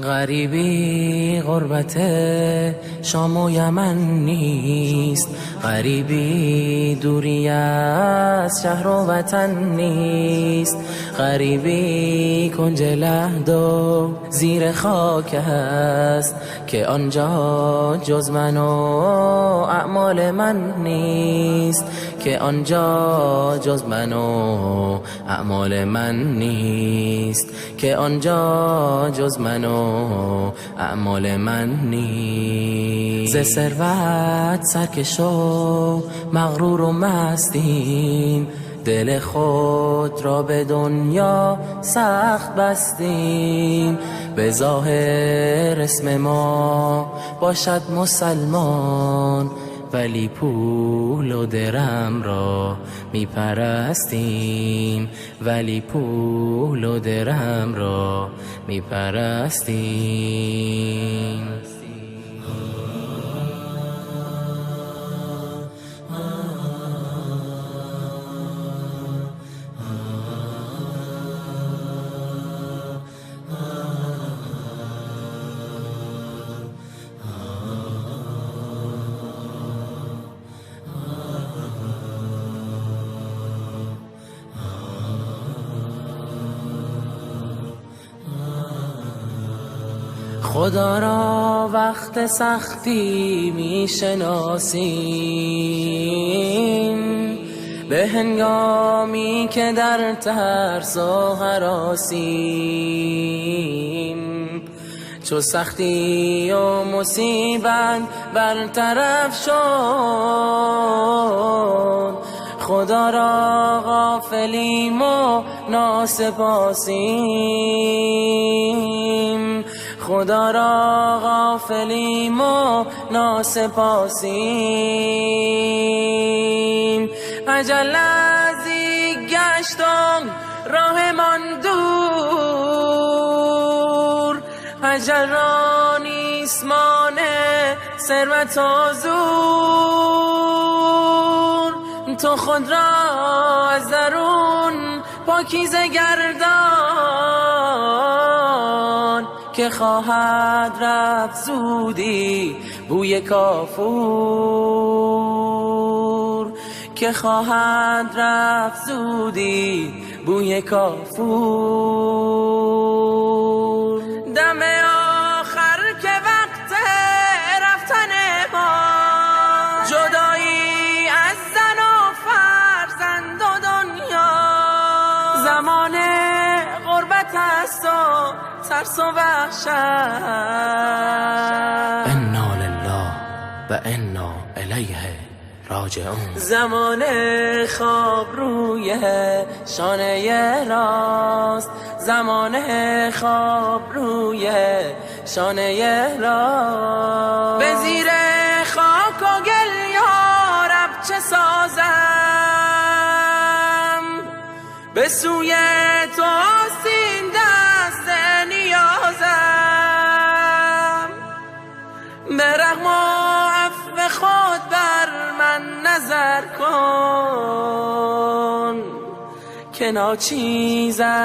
غریبی غربت شام و یمن نیست، غریبی دوری از شهر و وطن نیست، غریبی کنج لحد و زیر خاک است که آنجا جز من و اعمال من نیست، که آنجا جز من و اعمال من نیست، که آنجا جز من و اعمال من نیست. ز ثروت سرکش و مغرور و مستیم، دل خود را به دنیا سخت بستیم، به ظاهر اسم ما باشد مسلمان، ولی پول و درم را می پرستیم، ولی پول و درم را می پرستیم. خدا را وقت سختی می شناسیم، به هنگامی که در ترس و هراسیم، چو سختی و مصیبت برطرف شد، خدا را غافلیم و ناسپاسیم، خدا را غافلیم و ناسپاسیم. اجل نزدیک گشت و راهمان دور، اجل را نیست مانع ثروت و زور، تو خود را از درون پاکیزه گردان، که خواهد رفت زودی بوی کافور، که خواهد رفت زودی بوی کافور. دم آخر که وقت رفتن ما، جدایی از زن و فرزند و دنیا، زمان غربت است و ترس و وحشت. انا لله و انا الیه راجعون. زمان خواب روی شانه راست، زمان خواب روی شانه راست، به زیر خاک و گل یا رب چه سازم، به سوی تو آستین دست نیازم، به رحم و عفو خود بر من نظر کن، که ناچیزم.